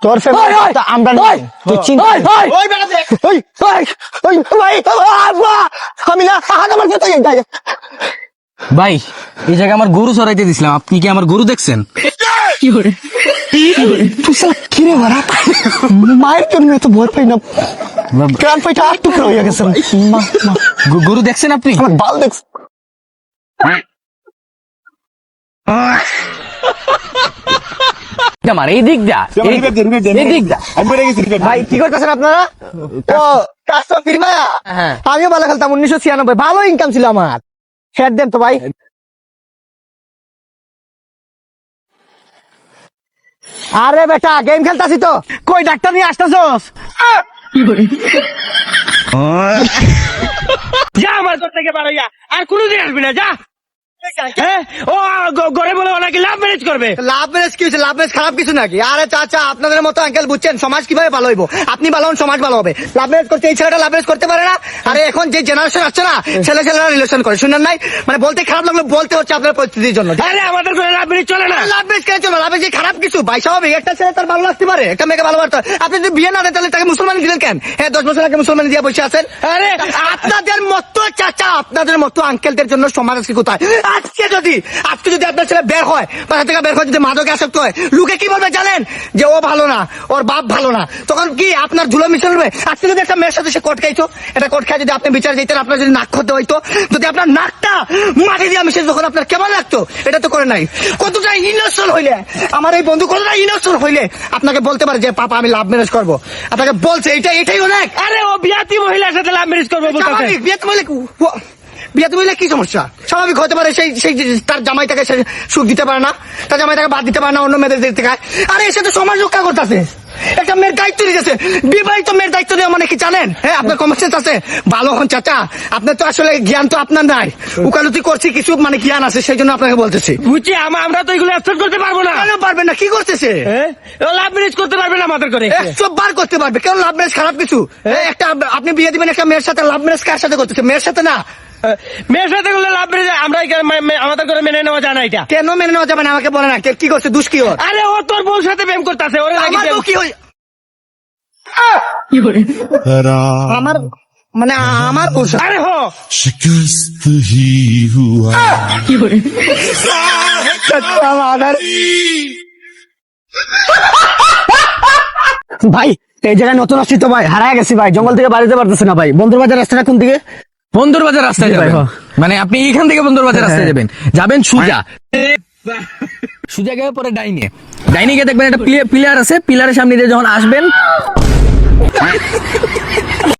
তোর ফ্যামিলি আমরা নাই তুই চিন্তা ওই বেটা দেখ আমি না হাত আমার যেতে যাই ভাই এই জায়গায় আমার গরু চড়াইতে দিছিলাম, আপনি কি আমার গরু দেখছেন? তুই সালা কি রে বাড়া মায়ের জন্য এত ভয় পাই না গ্রাম পাইটা আর টুকরা হইয়া গেছে মা মা গরু দেখছেন আপনি? আমার বাল দেখছ আমার এই দিক দা, এই দিক দা। ভাই কি করতেছেন আপনারা? ও কাস্টম ফিরমা হ্যাঁ। আমিও ভালো খেলতাম 1996 ভালো ইনকাম ছিল আমার শেয়ার দেন তো ভাই। আরে বেটা গেম খেলতাছি তো। কই ডাক্তার নিয়ে আসতেছস? যা আমার ঘর থেকে বার হইয়া আর কোনোদিন আসবি না, যা। হ্যাঁ ও ঘরে বলে ও নাকি লাভ ম্যারেজ করবে। লাভ ম্যারেজ কি হয়েছে? লাভ ম্যারেজ খারাপ কিছু নাকি? আরে চাচা আপনাদের মতো আঙ্কেল বুঝছেন সমাজ কিভাবে ভালো হইব? আপনি ভালো হন সমাজ ভালো হবে। লাভ ম্যারেজ করতে এই ছেলেটা লাভ ম্যারেজ করতে পারে না। আরে এখন যে জেনারেশন আসছে না ছেলেরা রিলেশন করে শুনেন নাই? মানে বলতে খারাপ লাগলো বলতে হচ্ছে আপনার পরিস্থিতির জন্য। আরে আমাদের ঘরে লাভ ম্যারেজ চলে না। লাভ ম্যারেজ কেন চলো? লাভ ম্যারেজ খারাপ কিছু ভাই স্বাভাবিক। একটা ছেলে তার ভালো লাগতে পারে, একটা মেয়েকে ভালো লাগতে পারে। আপনি যদি বিয়ে না দেন তাহলে তাকে মুসলমান দিলেন কেন? হ্যাঁ 10 বছর আগে মুসলমান দিয়ে বসে আছেন। আরে আপনাদের মতো চাচা আপনাদের মতো আঙ্কেলদের জন্য সমাজ আজকে কোথায়? আজকে যদি আপনার ছেলে বের হয় বাসা থেকে বের হয় যদি মাদকে আসক্ত হয় লোকে কি বলবে জানেন? যে ও ভালো না, ওর বাপ ভালো না। তখন কি আপনার ধুলো মিশে নেবে? আজকে যদি একটা মেয়ের সাথে সে কোট খাইতো, এটা কোট খাই যদি আপনি বিচার দিতেন, আপনার যদি নাক করতে হইতো, যদি আপনার নাকটা মাটি দিয়ে মিশে তখন আপনার কেমন লাগতো? এটা তো করে নাই। কতটা ইনোসেন্ট হইলে আমার এই বন্ধু কতটা ইনোসেন্ট হইলে আপনাকে বলতে পারে যে পাপা আমি লাভ ম্যারেজ করবো? আপনাকে বলছে এটাই অনেক। আরে ও বিয়াতি মহিলার সাথে লাভ ম্যারেজ করবে বলতেছে। স্বাভাবিক, বিয়ে তুমি কি সমস্যা? স্বাভাবিক হতে পারে সেই তার জামাই তাকে সুখ দিতে পারে না, তার জামাই তাকে বাদ দিতে পারে না, অন্য মেয়েদের দিতে খায়। আরে এসে তো সমাজ রক্ষা করতেছে, একটা মেয়ের দায়িত্ব নিতেছে। বিবাহিত মেয়ের দায়িত্ব নেওয়া মানে কি জানেন? হ্যাঁ আপনার কমন সেন্স আছে? ভালো হন চাচা, আপনার তো আসলে জ্ঞান তো আপনার নাই, উকালতি করছি কিছু মানে জ্ঞান আছে সেই জন্য আপনাকে বলতেছি। বুঝছি আমরা তো এগুলো অ্যাকসেপ্ট করতে পারবো না। কেন পারবেন না? কি করতেছে? ও লাভ ম্যারেজ করতে পারবে না আমাদের করে। 100 বার করতে পারবে। কেন লাভ ম্যারেজ খারাপ কিছু? একটা আপনি বিয়ে দিবেন একটা মেয়ের সাথে, লাভ ম্যারেজ কার সাথে করতেছে? মেয়ের সাথে না। মেয়ের সাথে করলে লাভ ম্যারেজ আমরা আমাদের করে মেনে নেওয়া যায় না। এটা কেন মেনে নেওয়া যাবে না? আমাকে বলে না কি করছে, দুষ কি ওর? আরে ও তোর বউর সাথে প্রেম করতেছে। ওরে আমার বউ কি হই আমার মানে আমার বউ সাথে- আরে হো शिकस्त ही हुआ ভাই এই জায়গায় নতুন আসছি তো ভাই, হারায় গেছি ভাই, জঙ্গল থেকে বাড়িতে পারতেছে না ভাই। বন্ধুর বাজার রাস্তাটা কোন দিকে? বন্দর বাজার রাস্তায় জি ভাই, যাবেন, হ্যাঁ। মানে আপনি এখান থেকে বন্দর বাজার রাস্তায় যাবেন সোজা সোজা গিয়ে পরে ডাইনে গিয়ে দেখবেন একটা পিলার আছে, পিলারের সামনে দিয়ে যখন আসবেন